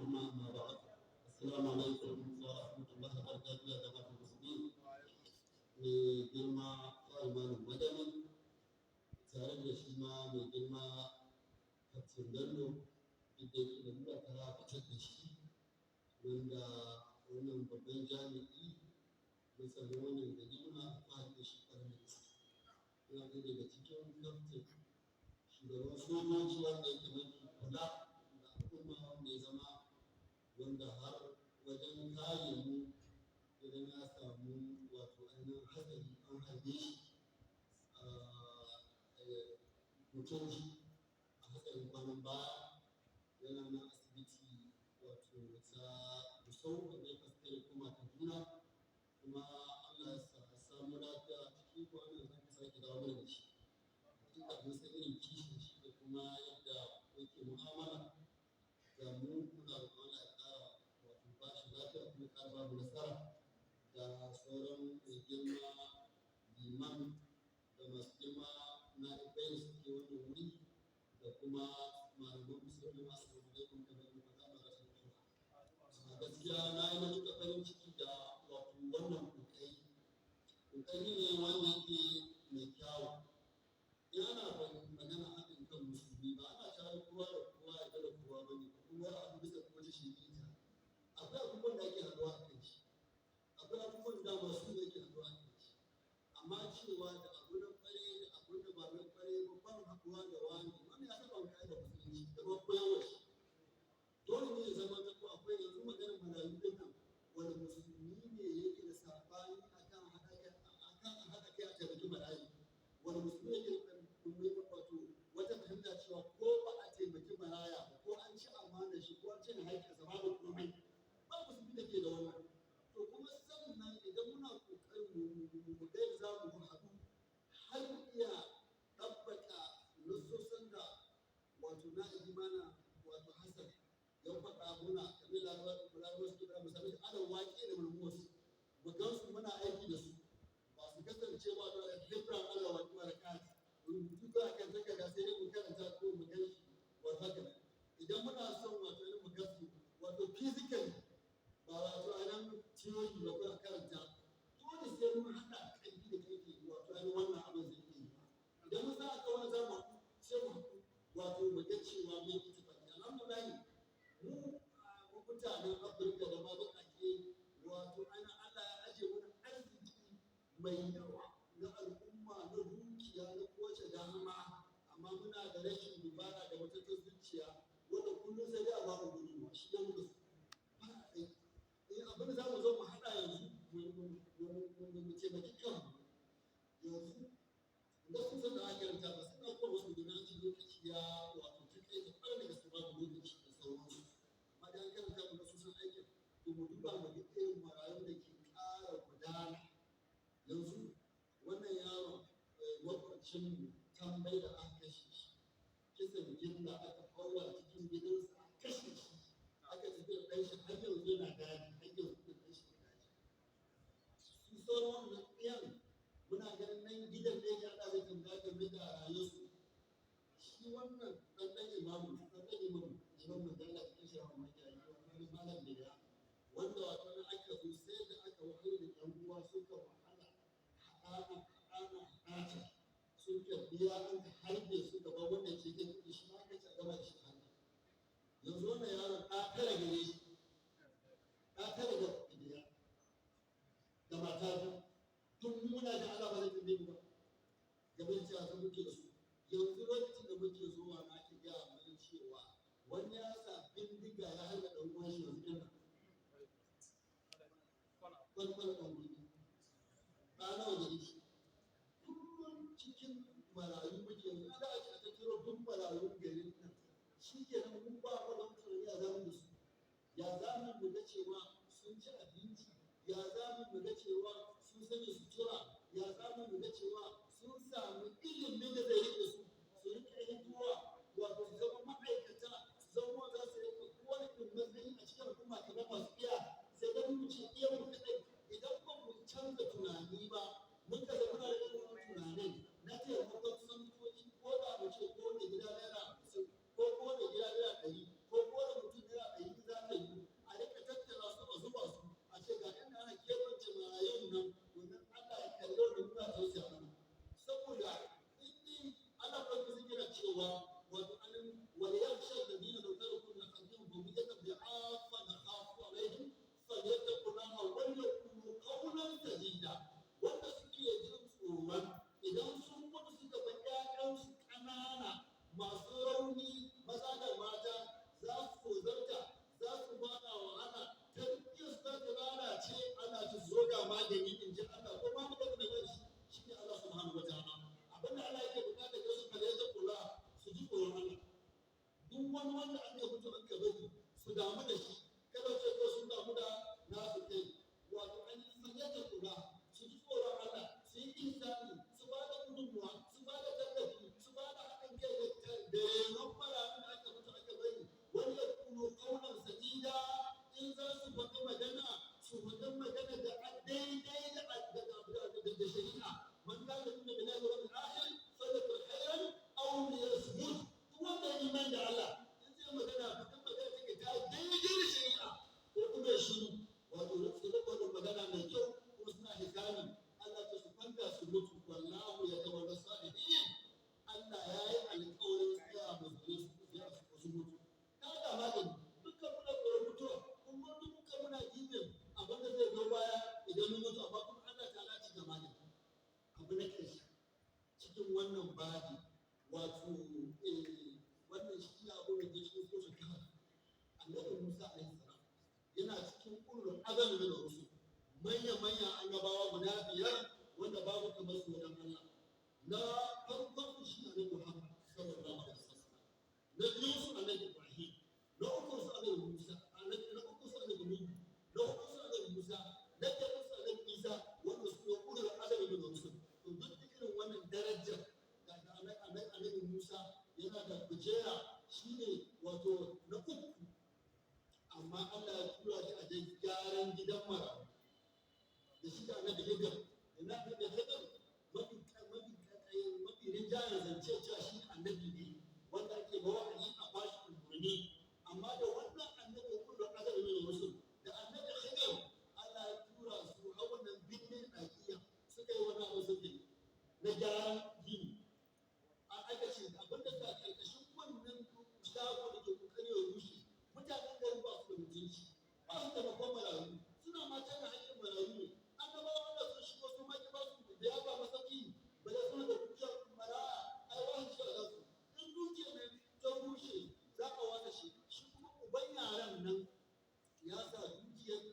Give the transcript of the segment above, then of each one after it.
ثم أما بعد السلام عليكم ورحمة الله وبركاته يا جماعة المسلمين mai girma Imanin Madani tare da shi ma mai girma Kaftin Bello duk da yake da mura ta fitar da shi wanda wannan babban jami'i na tsaron wannan gari muna alfahari da shi ƙwarai da gaske. Yana ɗaya daga cikin kaftin shugaban sojoji wanda yake mafi kula da al'umma wanda ya zama wanda har wajen kare mu idan ya samu wato ainihin hatsari an harbe shi mutum a hatsarin kwanan baya yana nan asibiti wato ta Gusau wanda ya fuskare kuma Kaduna kuma Allah ya sa a samu lafiya cikin kwanan zan sake dawo mana da shi. Hakika mun san irin kishin shi da kuma yadda yake mu'amala da mu muna roƙon Allah ya ƙara wato ba shi lafiya kuma ƙara ba mu nasara da sauran mai girma liman da masu girma na ibai da suke wannan wuri da kuma malaman musulmi masu alaikum da mai faɗa ma rashin kyau. Gaskiya na yi matuƙar farin ciki da wato wannan ƙoƙari. Ƙoƙari ne wanda yake mai kyawu. In ana magana haɗin kan musulmi ba ana tare kowa da kowa ya gada kowa ba ne kuma abu bisa wata shirita. Akwai abubuwan da ake haɗuwa a kan shi. Akwai abubuwan da masu da ke haɗuwa a kai amma cewa da abu na ƙware da abu da ba na ƙware ba ban haɗuwa da wani wani ya taɓa kai da musulunci da ba koyarwa shi dole ne ya zama ta ko akwai yanzu maganar marayu din nan wani musulmi ne yake da sabani akan haɗa kai a taimaki marayu wani musulmi yake da wato wata fahimta cewa ko ba a taimaki maraya ba ko an ci amana shi ko an ci haƙƙinsa babu komai ba musulmi da ke da wannan. To kuma sannan idan muna ƙoƙarin mu ga za mu haɗu har mu iya ɗabbaka nassosin da wato na imana wato Hassan ya faɗa muna kamar larabar su da misali ana waƙe da mulmus mu gansu muna aiki da su ba su kasance ba da libran Allah wa barakat rubutu ba kan saka da sai dai mu karanta ko mu gan shi wato haka idan muna son wato mu gasu wato physically ba wato a nan ciyoyi ba ko a karanta dole sai mun haɗa ƙarfi da ƙarfi wato a wannan abin zai yi idan mun sa aka wani zama sai mu wato mu ga cewa mun yi tafiya alhamdulillah mu mutanen Afirka da ma baƙaƙe wato ana Allah ya aje wani arziki mai yawa na al'umma na dukiya na kowace dama amma muna da rashin dubara da wata zuciya wanda kullum sai dai a ba mu gudunmuwa shi ya muka abin da za mu zo mu haɗa yanzu mu taimaki kanmu yanzu da sun san da aka ranta ba sun ɗaukar wasu gudunan ci lokaci ya wato ta kai ta fara daga su babu lokaci da sauransu amma da an karanta mu da su san aikin to mu duba mu ga irin marayun da ke ƙara gudana yanzu wannan yaron makwabcin tambayi da aka kashe shi kisan gilla aka kawo cikin gidansa a kashe shi aka tafi da ɗan shi har yanzu yana daji har yanzu da ɗan shi daji su sauran wannan ɗiyan muna ganin nan gidan da ya haɗa da tambaya game da rayuwarsu shi wannan ɗan imamu dalla cikin shi hawa makiyayi wani malam da ya wanda wato na aka zo sai da aka wahalar da ƴan uwa suka wahala haɗa suka biya an harbe su gaba wanda ke kai kuɗi shi ma aka ci a gaba da shi hannu yanzu wannan yaron ta tara gare shi ta tara ga gida da mata biyu tun muna da Allah ba zai tambaye mu ba game da cewa muke da su yanzu lokacin da muke zuwa na ake gaya mana cewa wani ya sa bindiga ya harba ɗan uwan shi yanzu ɗin kwalkwal ɗan gudu ba nawa gare shi kullum cikin marayu muke yanzu ana ake a tattaro duk marayun garin nan shi ke nan mun ba wa don tunani ya zamu da su ya zamu mu ga cewa sun ci abinci ya zamu mu ga cewa sun sanya sutura ya zamu mu ga cewa sun samu ilimin da zai rike su su rike hituwa wato su zama ma'aikata su zama za su rike kowane irin matsayi a cikin al'umma kamar masu iya sai dan mu ce iya mu kaɗai idan ba mu canza tunani ba mun ka zama da irin tunanin na taimakon santoci ko da mu ce ko da gida naira 50 ko da gida naira 100 ko da mutum naira 100 za ta yi aka mutu aka bari su damu da shi kada ce ko sun damu da nasu kai wato an yi sanyata kula su ji tsoron Allah su yi insani su ba da gudunmuwa su ba da tallafi su ba da haɗin kai da yawan mara'in da aka mutu aka bari wani ya kuno kaunar sadida in za su faɗi magana su faɗi magana da daidai da shari'a man kana nuna bilahi wa bil akhir falyakul khairan aw liyasmut wanda ya iman da Allah in zai magana faɗin magana take ta daidai da shari'a ko kuma ya shiru wato su da faɗin magana mai kyau kuma suna hikami Allah ta su fanta su mutu wallahu ya tawalla salihin Allah ya yi alƙawarin tsaya musu su mutu kada magani dukkan muna tsoron mutuwa kuma dukkan muna jibin abin da zai zo baya idan mun mutu amma kuma Allah ta lati da magani abu na ƙarshe cikin wannan babi wato wannan shi abu da ke cikin sosa kahar annabi Musa alaihi salam yana cikin ulul azami da rusul manya annabawa guda biyar wanda babu kamar su wajen Allah na farkon shi ne Muhammad sallallahu alaihi wasallam na biyu su annabi Ibrahim na uku su annabi Musa na uku su annabi Nuhu na uku su annabi Musa na biyar su annabi Isa wanda su ne ulul azami da rusul to duk irin wannan darajar da annabi Musa yana da kujera shine wato na uku amma Allah ya tura shi a gyaran gidan mara da shi da annabi Hidar da annabi Hidar mafi rinjayen zance cewa shi annabi ne wanda ake ba wa'ayi a bashi umarni amma da wannan annabi kullu azali ne musul da annabi Hidar Allah ya tura su a wannan binnin aqiya suka yi wani abu suke na gyaran gini a aka ce abinda ta karkashin wannan shago da ke kokari ya rushe mutanen garin ba su da mutunci ba su da babban marayu suna mata da hakkin marayu ne annabawa Allah sun shigo su maki ba su da ya ba masauki ba da suna da dukiyar maraya ai wani shi da su in dukiyar ne ta rushe za a wata shi kuma uban yaran nan ya sa dukiyar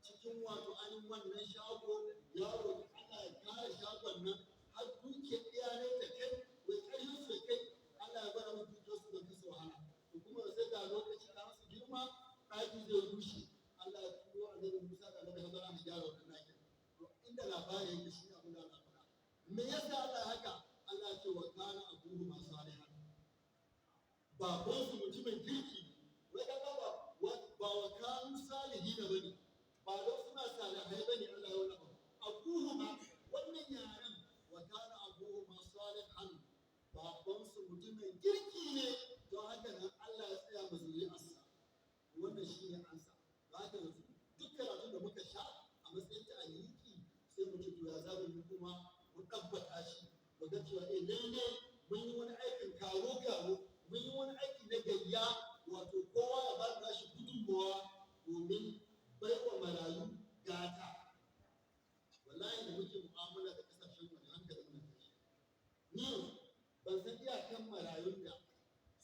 cikin wato ainihin wannan shago ya roƙi Allah ya kare shagon nan har dukiyar iyalai da kai wai ƙarfin su da kai Allah ya bara musu dukiyar su da kasa wahala to kuma sai ga lokaci da masu girma ɗaki zai rushe Allah ya turo annabi Musa da annabi Haruna mu gyara wannan ɗakin to inda labarin yake shi abin da Allah faɗa me yasa Allah haka Allah ya ce wa kana abuhu ma salihan baban su mutumin kirki wai kaga ba wa kanu salihina bane ba don suna salihai bane Allah ya wani abuhu ma wannan yaran wa kana abuhu ma salihan baban su mutumin kirki ne don haka nan Allah ya tsaya masa zuri'arsa wannan shi ne ansa ba haka yanzu duk karatun da muka sha a matsayin ta aliki sai mu ce to ya zamu yi kuma mu tabbata shi mu ga cewa lalle mun yi wani aikin karo mun yi wani aiki na gayya wato kowa ya ba da shi gudunmawa domin baiwa marayu gata wallahi da muke mu'amala da kasashen waje hankalin mu tashi ni ban san iyakan marayun da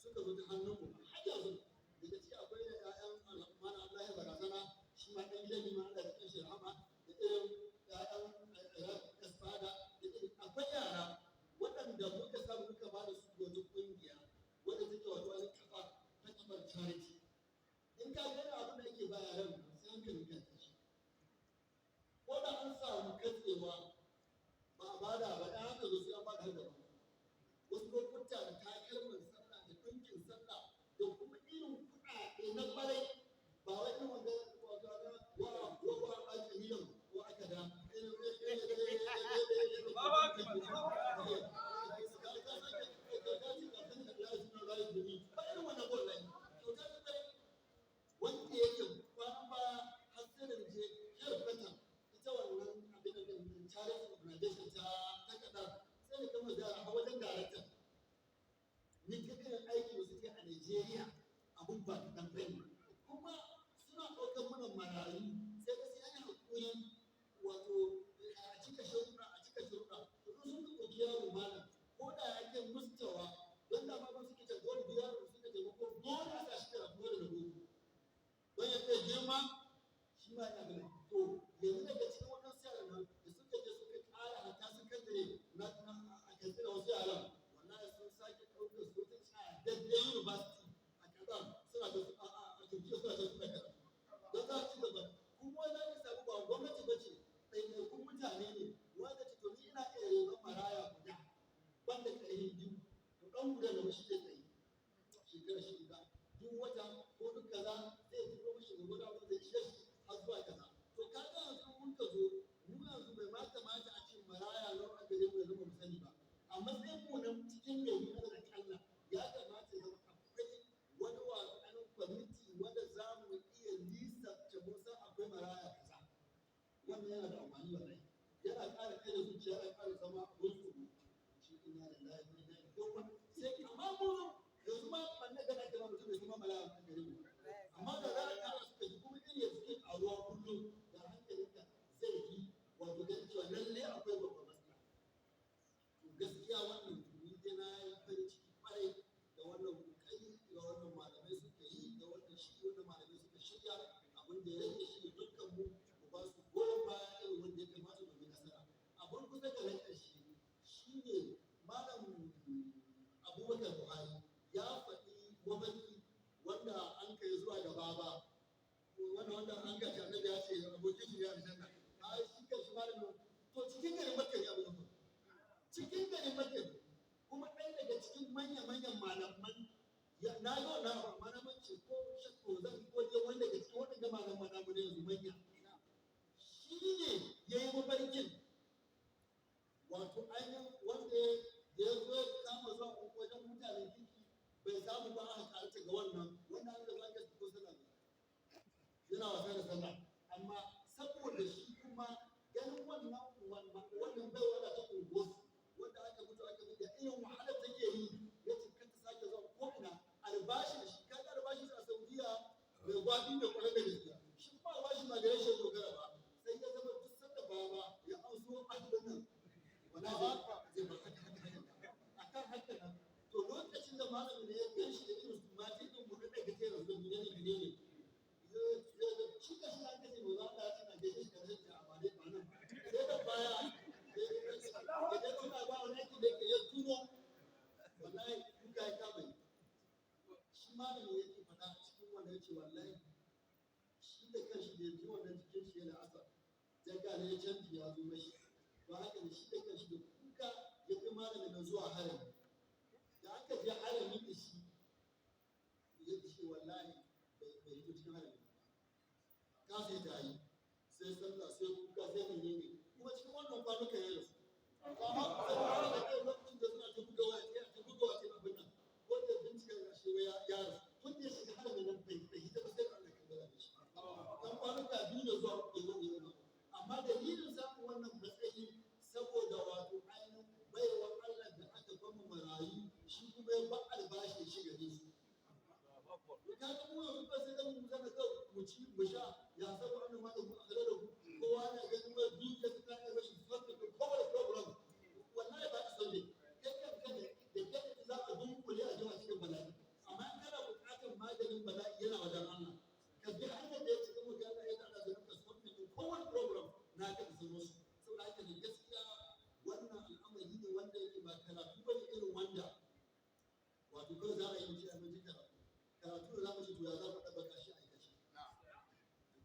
suka zo ta hannun mu har yanzu daga ciki akwai da ƴaƴan al'amana Allah ya barazana shi ma ɗan gidan ma Allah ya kashe rahama da irin ƴaƴan kasfada da irin akwai yara waɗanda muka samu muka ba da su wata ƙungiya wadda take wato wani kafa ta kafar charity in ka gani abin da ake ba yaran sai hankalin ka tashi ko da an samu katsewa ba a bada ba ɗan haka zo sai an bada haka ba wasu lokuta da takalman sallah da ɗinkin sallah da kuma irin kuɗaɗe na ƙwarai ba wai irin wanda wa a ƙalilan ko aka da wanda yake kwanan ba hasirin je helfata ita wannan abin da charity organization ta kada sai da kama da a wajen darakta ni kakan aiki da suke a Nigeria abun ba ta bane kuma suna ɗaukar mana marayu sai ka sai ana hakuri wato a cika sharuɗa to sun ka ɗauki yaro malam ko da yake mustawa don da ma ba suke ta dole biyar suka taimako dole a sa shi karatu da rubutu don ya kai girma shi ma yana gani to yanzu daga cikin wannan yaran nan da suka je suka ƙara hata sun kaddare na a kaddare wasu yaran wallahi sun sake ɗaukar su wata tsadaddan university a Kazan suna da wannan yana da amfani wallahi yana ƙara kai da zuciya yana ƙara zama abun tsoro shi ina da lahi ina da kowa sai amma mu yanzu ma wannan gana kira mutum da kuma mala'ika a gare mu amma da za a ƙara suka ji kuma irin yanzu ke ƙaruwa kullum da hankalinka zai yi wato ganin cewa lalle akwai babban matsala to gaskiya wannan ni dai na yi farin ciki kwarai da wannan kokari da wannan malamai suka yi da wannan shi wannan malamai suka shirya abin da ya rage shi ne dukkan mu ba su goyon baya irin wanda ya kamata domin nasara abin kusa da na ƙarshe shi ne malam abubakar buhari ya faɗi mafarki wanda an kai zuwa da baba wanda an ga ta annabi ya ce abokin shi ya aljanna ai shi kan shi malamin to cikin garin makka ne abin nan cikin garin makka kuma ɗaya daga cikin manya-manyan malaman ya na yi wannan abu malaman ce ko shakko zan ko dai wanda daga cikin waɗanda malaman namu ne yanzu manya shi ne ya yi mafarkin wato ainihin wanda ya zo ya kama zuwa wajen mutanen kirki bai samu ba aka karanta ga wannan wanda an da za ka ko sallah yana wasa da sallah amma saboda shi kuma ganin wannan bai wada ta unguwar wanda aka mutu aka bi da irin wahalar take yi ya ce kanta sake zuwa ko ina albashi da shi kaga albashi a Saudiya mai gwabi da kwarar da gaskiya shi kuma albashi ma gare shi dogara ba sai ya zama duk sanda baba ya amso adadin nan wala zai ba akan haka nan to lokacin da malamin ne ya gan shi da irin su mati din mu da daga tare da ne shi ka shi aka ce ba za ta ci na gaishe shi karshen ta amma dai ba nan sai da baya idan kuna ba wani aiki da yake ya tuno wallahi kuka ya kama shi malamin yake faɗa cikin wanda yake wallahi shi da kanshi da yanzu wannan jikin shi yana asa jaga ne ya canji ya zo mashi ba haka ne shi da kanshi da kuka ya fi malamin na zuwa harami da aka je harami da shi ya ce wallahi bai hito cikin harami ka sai ta yi sai sallah sai kuka sai menene kuma cikin wannan kwanuka ya rasu amma sai da kai lokacin da suna ta bugawa ya ta bugawa ta abin nan ko da bincika ga shi ya rasu tun da ya shiga haramin nan bai hita ba sai Allah kan gara shi dan kwanuka biyu da zuwa uku zo ne amma dalilin samun wannan matsayi saboda wato ainihin baiwar Allah da aka bamu marayu shi kuma ya ba albashi shi gare su ka ga mu yanzu ba sai da mu zana kawai mu ci mu sha ya saba annan ma da mu akare da kowa na ganin ma biyu da ta kai rashin tsafta ko kowa program wallahi ba ta sauke kai kan kada da kai za ka dunkule a jama'a cikin bala'i amma in kana buƙatar maganin bala'i yana wajen Allah ka bi hanyar da ya ci kuma ga ya da da ka tsafta ko kowa program na ka da sauran su saboda haka ne gaskiya wannan al'amari ne wanda yake ba karatu bane irin wanda wato kawai za a yi mutum a mutum karatu karatu da za mu ci to ya za mu ɗabbaka shi aikace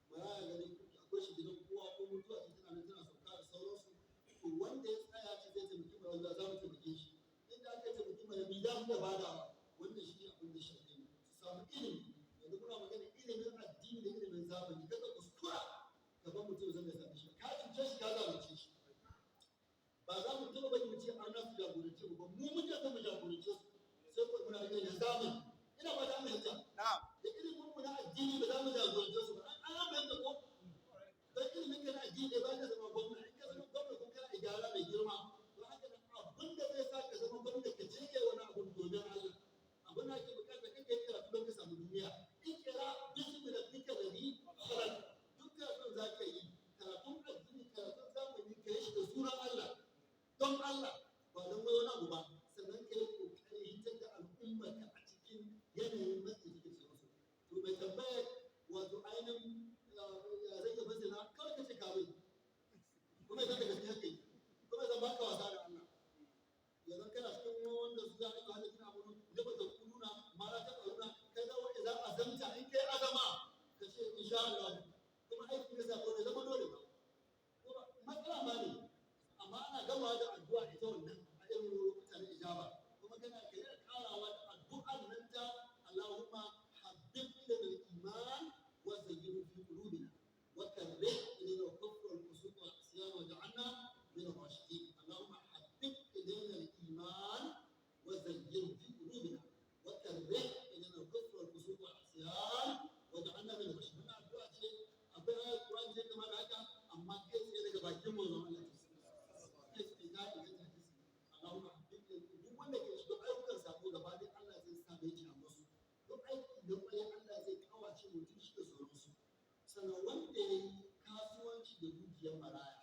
ba ya gani akwai shi gidan kowa ko mutuwa ce tana nan tana sauka da sauransu to wanda ya tsaya ce zai taimaki mai wanda za mu taimake shi inda aka taimaki mai bi za mu da badawa wannan shi ne abin da shi ne su samu ilimi yanzu muna magana ilimin addini da ilimin zamani kada kuskura gaban mutum zan da sami shi ka cuce shi ka zalunce shi ba za mu taɓa bari mu ce an nasu jagorance mu ba mu muke son mu jagorance su sai ko muna da zamani ina ba za mu yanta da ilimin mu na addini ba za mu jagorance su ba an yanta ko dan ilimin ka na addini ba ka zama gwamna in ka zama gwamna ko kana igara mai girma to haka nan abin da zai sa ka zama gwamna ka je kai wani abu domin Allah abin da ake bukata kai kai karatu don ka samu duniya in kira bismi rabbika ladhi khalaq duk karatun za ka yi karatun addini karatun zamani ka yi shi da sunan Allah don Allah ba don wani abu ba sannan ka yi kokari hitar da al'ummarka a cikin yanayin matsi da kake musu to mai tambaya wato ainihin zai gaba zina kawai ka ce kawai kuma idan da gaskiya kai kuma idan baka wasa da Allah yanzu kana cikin wanda su za a yi hada kina abu da ba da kununa mara ta karuna kai da wanda za a zamta in kai azama ka ce insha Allah kuma aikin da zaka ne zama dole ba matsala ma ne amma ana gama da addu'a ita wannan a irin lokutan ijaba kuma kana kai da karawa da addu'a nan ta Allahumma habbib ila al-iman wa zayyinhu fi qulubina wa karrih ilayna al-kufra wal-fusuq wal-isyan waj'alna min ar-rashidin Allahumma habbib ilayna al-iman wa zayyinhu fi qulubina wa karrih ilayna al-kufra wal-fusuq wal-isyan waj'alna min ar-rashidin addu'a ce mutum shi da sauransu. Sannan wanda ya yi kasuwanci da dukiyar maraya,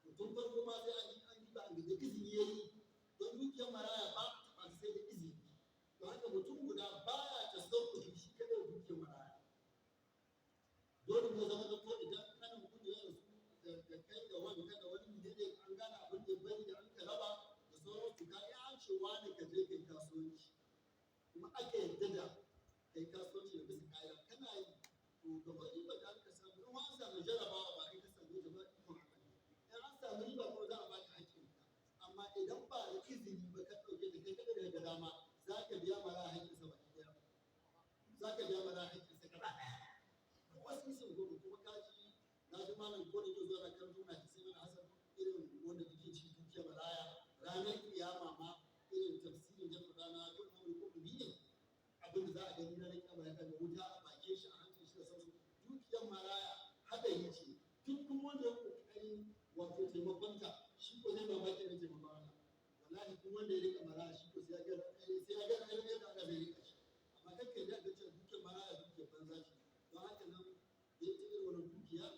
mutum farko ma sai an ba da izini ya yi, don dukiyar maraya ba ta taɓa sai da izini. Don haka mutum guda baya tasarrufi shi kaɗai da dukiyar maraya. Dole ne zama da ko idan kanin kuɗi ya rasu da kai da wani da wani ne an gane abin da bari da an ka raba da sauransu, ka yi an ce wani ka je kai kasuwanci. Kuma aka yarda da kai kasuwanci da bisa kaya kana yi to gaba riba da aka samu in an samu jarabawa ba kai ka samu da ba ikon haka in an samu riba ko za a baka hakkin ka amma idan ba da izini ba ka dauke da kai kada daga dama za ka biya mara hakkin sa baki daya za ka biya mara hakkin sa gaba daya wasu sun gudu kuma kaji na ji malam ko da ke zuwa da karatu na sai mana hasan irin wanda kake ci dukiya maraya ranar kiyama ma irin tafsirin da rana ko ne abin da za a gani na rai kama ya kan wuta a bakin shi a hancin shi da sauransu dukiyar maraya haɗari ce duk kuma wanda ya kokarin wato taimakonta shi ko zai mamaki da taimakon Allah wallahi kuma wanda ya rika maraya shi ko sai ya ga ainihin yadda Allah zai rika shi amma kakkan da ga cewa dukiyar maraya dukiyar banza ce don haka nan da ya irin wannan dukiya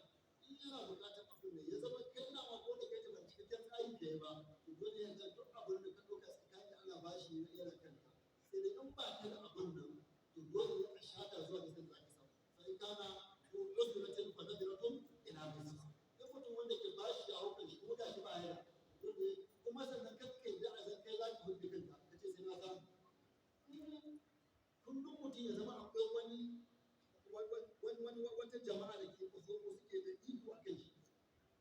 in yana buƙatar abin da ya zama kai na ma ko da kai ta ba cikakken tsayi ka yi ba to dole ya ga duk abin da ka ɗauka tsakanin Allah ba shi yana kanka sai dai in ba ka da abin nan to dole ne a shata zuwa da sai zaki samu sai kana ko usratin fa nadratun ila misl duk mutum wanda ke bashi da hauka shi kuma gashi ba yana dole kuma sannan kake da azan kai zaki hudu kanka kace sai na samu kullum mutum ya zama akwai wata jama'a da ke kuso ko suke da iko a kai shi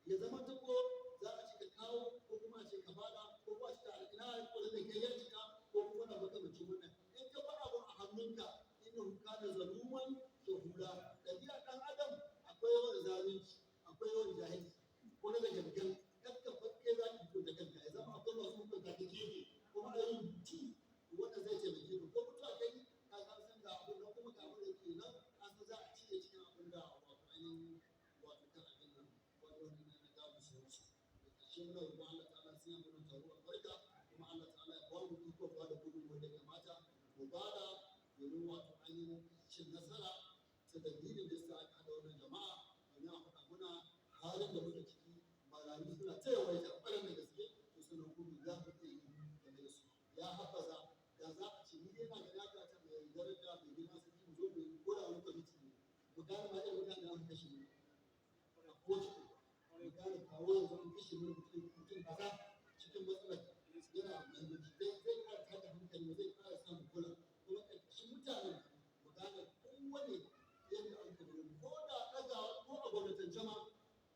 ya zama ta ko za a ce ka kawo ko kuma a ce ka bada ko kuma a ce ta ina ko da kai ya cika ko kuma na makamacin wannan in ka ba abu a hannunka inna kana zaluman jahula dabi'a dan adam akwai yawan zalunci akwai yawan jahilci ko daga gangan kakka fakke za ki fito da kanka ya zama akwai masu hukunta ta gefe kuma a yin mutu wanda zai taimake ka ko mutuwa kai ka san da abin nan kuma ka abin da ke nan an san za a cire cikin abin da wato ainihin wato kan abin nan wato wani na gaba su wuce da ƙarshe muna roƙon Allah ta'ala sai ya mana taro albarka kuma Allah ta'ala ya ba mu iko ba da gudunmuwa da kamata mu bada domin wato ainihin cin nasara ta dalilin da yasa aka haɗa wannan jama'a domin a faɗa muna halin da muke ciki marayu suna ta yawaita ƙwarar da gaske to suna gudu za mu iya yi game da su ya haɓaza da za a ce ni dai na ga ya ta mai daraja mai girma sarki mu zo mu ko da wani kwamiti ne mu gane ma irin mutane da aka kashe ne a kowace mu gane kawo yanzu an kashe ne mutum kaza cikin matsalar yana da mahimmanci zai ƙara tada hankali zai ƙara samun kula kuma ƙarƙashin mutanen mu gane kowane yadda an ka gudu ko da ɗaga ko a gwamnatance ma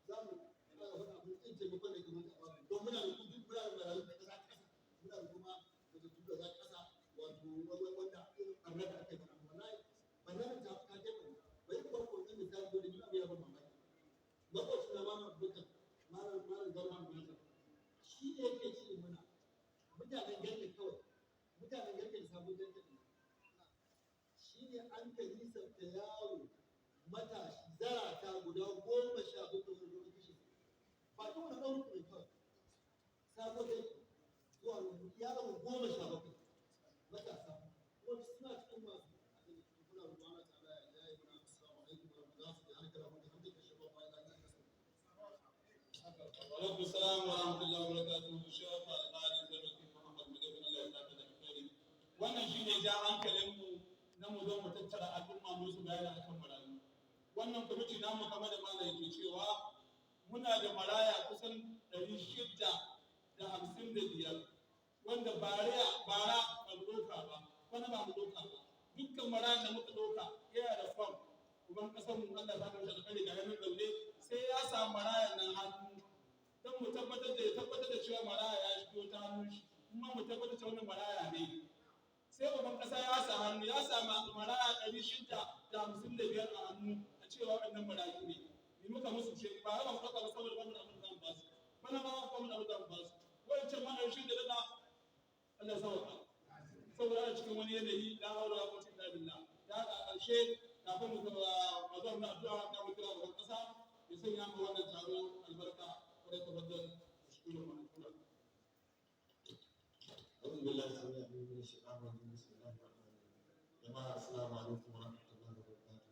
za mu ƙara faɗa abin ɗin taimakon da kamar a babu don muna da kudu muna da marayu da ƙasa ƙasa muna da kuma da tudu da ƙasa wato wanda ɓarnar da aka yi mana wallahi ɓarnar ta kai mana bai kuma ko ɗan misali ko da ni abin ya ban mamaki lokacin da malam abubakar malam garba mata shi ne yake ce mana mutanen garke kawai mutanen garke da sabon garke ne shi ne an ka nisanta yaro matashi zarata guda 17 wanda zuwa kashe ba ta wani ɗaurin mai kawai sabon garke zuwa yaro 17 matasa wanda suna cikin masu abin da kuna rubuwa ta ala ya yi mana assalamu alaikum wa rahmatullahi wa barakatuh hamdaka shabab wa ila وعليكم السلام ورحمة الله وبركاته شيخ القاضي سيدنا محمد مدبر الله يسعدك الخير wannan shine ja hankalinmu na mu zo mu tattara al'umma mu su bayani akan marayu wannan kwamiti namu kamar da malai yake cewa muna da maraya kusan 655 wanda bara ba mu ɗauka ba wani ba mu ɗauka ba dukkan marayan da muka ɗauka yana da fam uban ƙasar mu Allah ta karshe alƙali ga yanar daure sai ya samu marayan nan hannu don mu tabbatar da cewa maraya ya shigo ta hannun shi kuma mu tabbatar da wannan maraya ne sai uban ƙasa ya sa hannu ya samu maraya 655 a hannu a cewa waɗannan marayu ne ni muka musu ce ba ba mu ɗauka ba saboda ba mu da abin da mu ba su bana ma ba mu da abin da mu ba su wancan ma ɗan da daga Allah sauka saboda a cikin wani yanayi la haula wala quwwata illa billah ya a ƙarshe kafin mu zuwa mazan na addu'a da mu kira ga ƙasa ya sanya mu wannan taro albarka wadda tabaddal shukuru wa shukuru أعوذ بالله السميع العليم من الشيطان الرجيم بسم الله الرحمن الرحيم جماعة السلام عليكم ورحمة الله وبركاته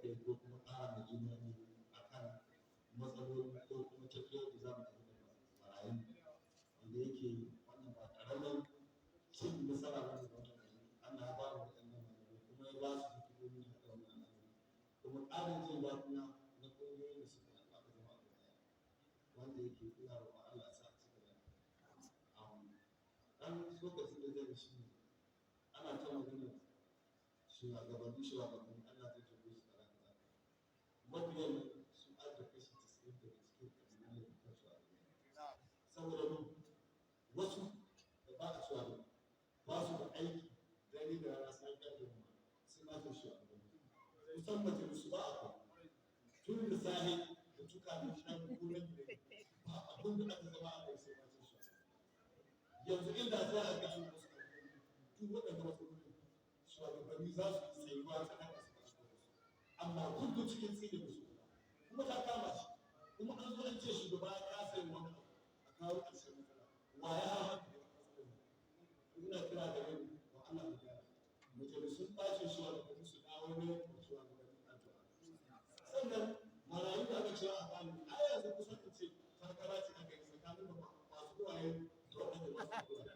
kai ko kuma ƙara da imani akan matsaloli ko kuma tafiyar da za mu tafi da marayu wanda yake wannan ba ƙaramin cin nasara ba ne ga wannan Allah ya ba mu waɗannan marayu kuma ya ba su hikimomi da wannan kuma ƙarin jin daɗi na ƙungiyoyin da suka haɗa aka zama abu ɗaya wanda yake ina roƙon Allah ya sa a ci gaba ɗan lokacin da zai shi ne ana ta magana shugabanni Allah zai tafi su kaza kaza mabiyan su aka kashi 90 daga cikin ƙabilun da kan shugabanni saboda wasu da ba a shugabanni ba su da aiki dare da rana sai ka da mu sun aka shugabanni kusan majalisu ba a kai tun da sahi da tuka da shan kuren da ba abin da aka zama a kai sai ba su yanzu inda za a ga an wasu duk waɗanda matsaloli shugabanni za su yi tsayuwa ta haka su kasu amma kullum cikin tsiri da su kuma ta kama shi kuma an zo an ce shugaba ya kasa yin wani abu a kawo ƙarshen matsala wa ya haka da matsaloli ina kira da yau wa Allah mu gyara majalisun bacin shugabanni su dawo ne da shugabanni addu'a sannan marayu da aka cewa a bani a yanzu kusan in ce takara ce aka yi tsakanin da masu kuwaye da waɗanda ba su kuwa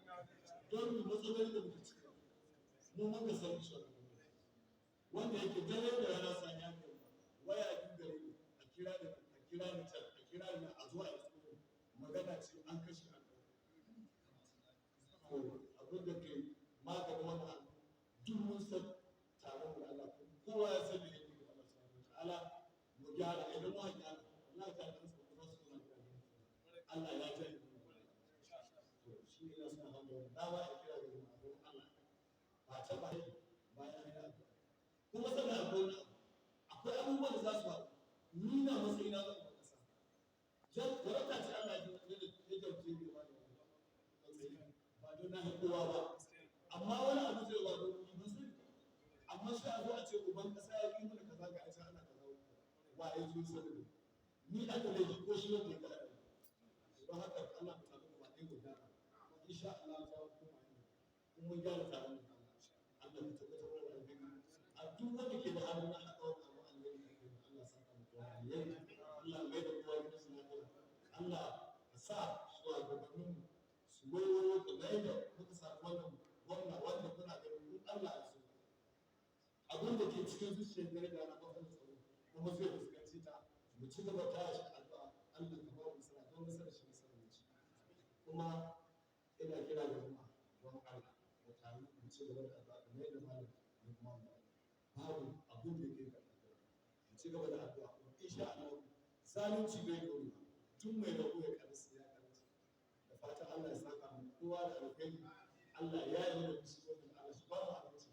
don mu matsaloli da muke ciki mu muka san shugabanni wanda yake dare da rana sani ya kai waya biyu gare ni a kira ni can a kira ni a zuwa a cikin magana ce an kashe an abin da ke maganin wani abu duk mun san taron da Allah kowa ya san da yake da Allah subhanahu wataala mu gyara idan mu gyara Allah ta dan su ba su kuma Allah ya jani to shi ne na san hawo dawa ya kira da mu Allah ba ta ba bayan ya kuma sannan akwai abubuwan da za su faru ni na matsayi na zan kasa jarabta ce Allah ya jarabce ni ba don na kowa ba amma wani abu zai wa don ban sani amma sai a zo a ce uban kasa ya yi mana kaza ga aisha ana kaza wa ya zo sani ni aka laifi ko shi wanda ya kada don haka Allah ta tabbata ba dai guda insha Allah za mu kuma in mun gyara taron Allah ya tabbata da alheri a duk wanda ke da hannu na haɗa wannan alheri Allah saka mu da alheri Allah mai da kowa da lafiya Allah ya sa shugabannin su wayo da mai da muka samu wannan gwamna wanda kuna ganin in Allah ya so abin da ke cikin zuciyar gare da na bakan tsaro kuma zai fuskanci ta mu ci gaba ta shi addu'a Allah ka ba mu nasara don nasara shi nasara ne kuma ina kira da jama'a don Allah mu taru mu ci gaba da addu'a mai da malam da kuma babu abin da ke da addu'a mu ci gaba da addu'a insha Allah zalunci bai dore tun mai rabu ya karasa ya karasa da fatan Allah ya saka mu kowa da alheri Allah ya yi mana musulmi Allah shi ba mu abinci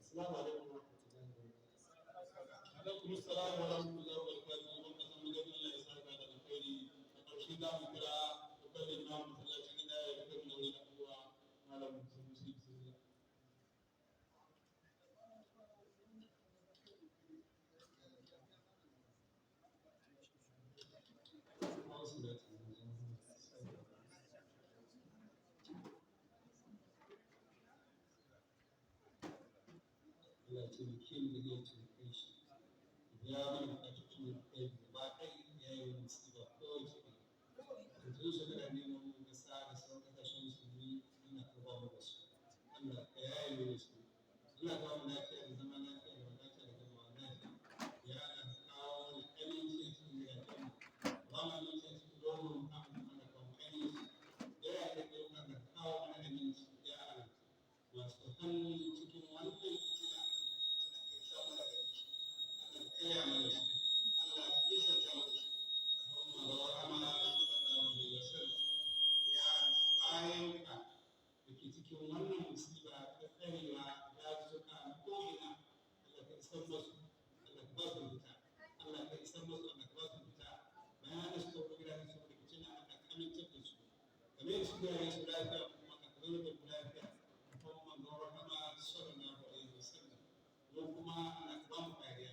assalamu alaikum wa rahmatullahi wa barakatuh alaikum assalam wa rahmatullahi wa barakatuh mun kasan mu gani Allah ya saka da alheri a ƙarshe za mu kira babban imam masallacin gida ya fitar da wani abuwa malam musulmi Allah ce kin da zai tuke shi ya mana da tuke kai ba kai ya yi musiba ko ce to su da neman mu da sa da sauran kashin su ni ina karba mu da su Allah ka yaye mu su Allah ka mu lafiya da zama lafiya da wadata da zama lafiya ya Allah kawo da aminci cikin gidajen ba ma mun ce su domin kan Allah ka mu aminci ya da Allah kawo mana aminci ya Allah wasu hannu cikin wannan ya mana shi Allah ya saka mana shi amma ba amma sallallahu alaihi wasallam ya bayan ka dake cikin wannan musiba ta tsarewa ya zuka ko ina Allah ka isar musu Allah ka ba su fita Allah ka isar musu Allah ka ba su fita bayan su ko gida su da kicin Allah ka amince da su kamar su da su lafiya kuma ka zo da lafiya kuma ga rahama sallallahu alaihi wasallam ko kuma Allah ka ba mu kariya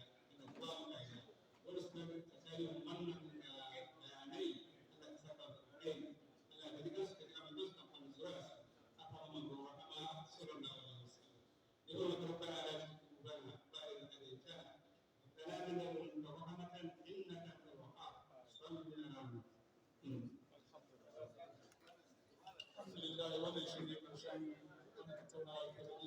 wani suna da tsarin wannan bayanai Allah ka saka da kai Allah ka dika su ka kama don ka fara zuwa a fara man ruwa amma sallallahu alaihi wasallam yau da farko ala bana ba da ta kana da tattaunawa kenan